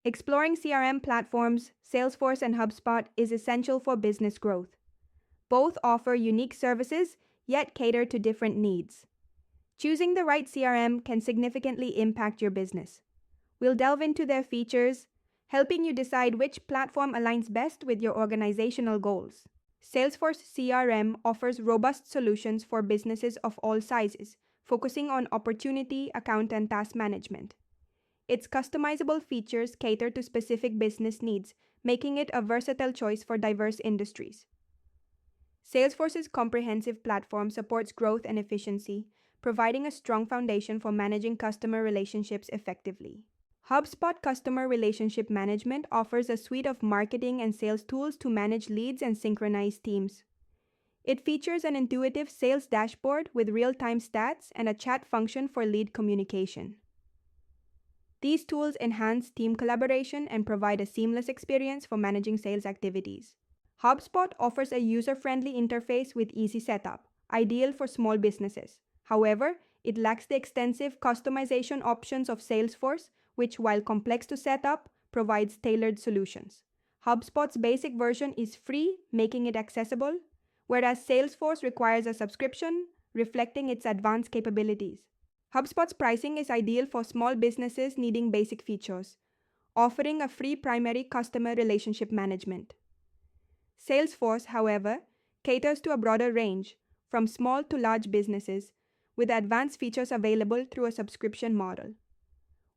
Exploring CRM platforms, Salesforce and HubSpot is essential for business growth. Both offer unique services, yet cater to different needs. Choosing the right CRM can significantly impact your business. We'll delve into their features, helping you decide which platform aligns best with your organizational goals. Salesforce CRM offers robust solutions for businesses of all sizes, focusing on opportunity, account, and task management. Its customizable features cater to specific business needs, making it a versatile choice for diverse industries. Salesforce's comprehensive platform supports growth and efficiency, providing a strong foundation for managing customer relationships effectively. HubSpot Customer Relationship Management offers a suite of marketing and sales tools to manage leads and synchronize teams. It features an intuitive sales dashboard with real-time stats and a chat function for lead communication. These tools enhance team collaboration and provide a seamless experience for managing sales activities. HubSpot offers a user-friendly interface with easy setup, ideal for small businesses. However, it lacks the extensive customization options of Salesforce, which, while complex to set up, provides tailored solutions. HubSpot's basic version is free, making it accessible, whereas Salesforce requires a subscription, reflecting its advanced capabilities. HubSpot's pricing is ideal for small businesses needing basic features, offering a free primary customer relationship management. Salesforce, however, caters to a broader range, from small to large businesses, with advanced features available through a subscription model.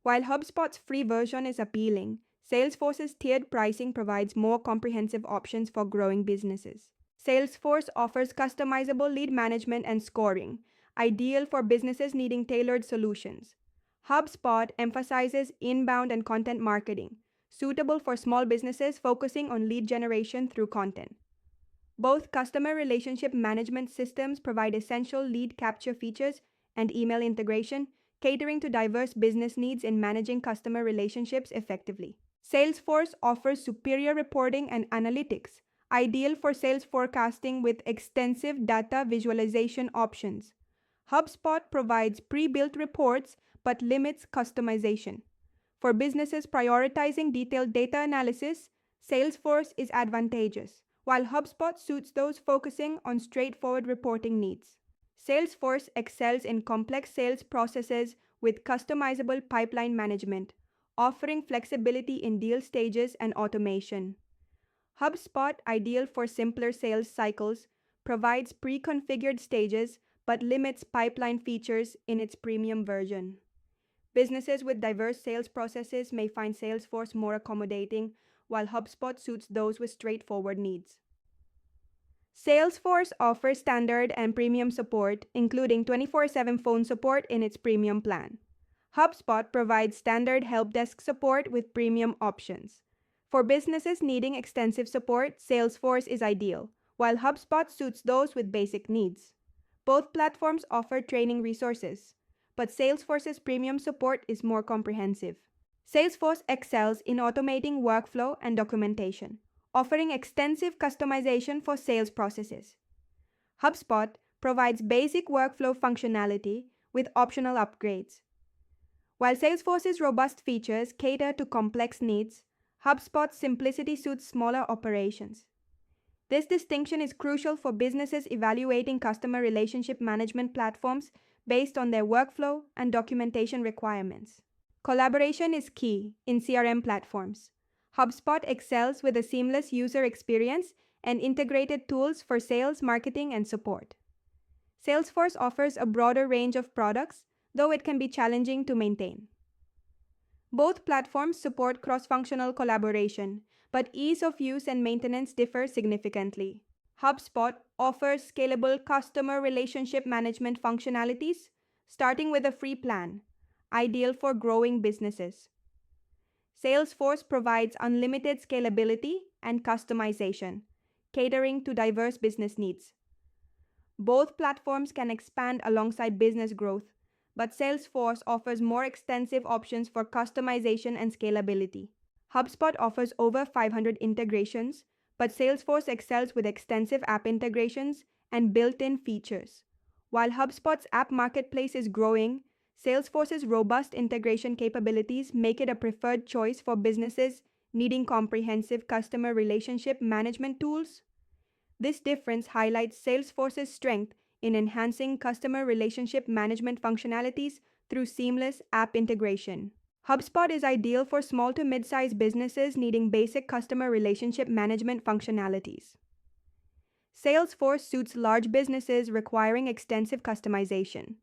While HubSpot's free version is appealing, Salesforce's tiered pricing provides more comprehensive options for growing businesses. Salesforce offers customizable lead management and scoring, ideal for businesses needing tailored solutions. HubSpot emphasizes inbound and content marketing, suitable for small businesses focusing on lead generation through content. Both customer relationship management systems provide essential lead capture features and email integration, catering to diverse business needs in managing customer relationships effectively. Salesforce offers superior reporting and analytics, ideal for sales forecasting with extensive data visualization options. HubSpot provides pre-built reports but limits customization. For businesses prioritizing detailed data analysis, Salesforce is advantageous, while HubSpot suits those focusing on straightforward reporting needs. Salesforce excels in complex sales processes with customizable pipeline management, offering flexibility in deal stages and automation. HubSpot, ideal for simpler sales cycles, provides pre-configured stages but limits pipeline features in its premium version. Businesses with diverse sales processes may find Salesforce more accommodating, while HubSpot suits those with straightforward needs. Salesforce offers standard and premium support, including 24/7 phone support in its premium plan. HubSpot provides standard help desk support with premium options. For businesses needing extensive support, Salesforce is ideal, while HubSpot suits those with basic needs. Both platforms offer training resources, but Salesforce's premium support is more comprehensive. Salesforce excels in automating workflow and documentation, offering extensive customization for sales processes. HubSpot provides basic workflow functionality with optional upgrades. While Salesforce's robust features cater to complex needs, HubSpot's simplicity suits smaller operations. This distinction is crucial for businesses evaluating customer relationship management platforms based on their workflow and documentation requirements. Collaboration is key in CRM platforms. HubSpot excels with a seamless user experience and integrated tools for sales, marketing, and support. Salesforce offers a broader range of products, though it can be challenging to maintain. Both platforms support cross-functional collaboration, but ease of use and maintenance differ significantly. HubSpot offers scalable customer relationship management functionalities, starting with a free plan, ideal for growing businesses. Salesforce provides unlimited scalability and customization, catering to diverse business needs. Both platforms can expand alongside business growth, but Salesforce offers more extensive options for customization and scalability. HubSpot offers over 500 integrations, but Salesforce excels with extensive app integrations and built-in features. While HubSpot's app marketplace is growing, Salesforce's robust integration capabilities make it a preferred choice for businesses needing comprehensive customer relationship management tools. This difference highlights Salesforce's strength in enhancing customer relationship management functionalities through seamless app integration. HubSpot is ideal for small to mid-sized businesses needing basic customer relationship management functionalities. Salesforce suits large businesses requiring extensive customization.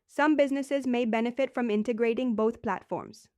Some businesses may benefit from integrating both platforms.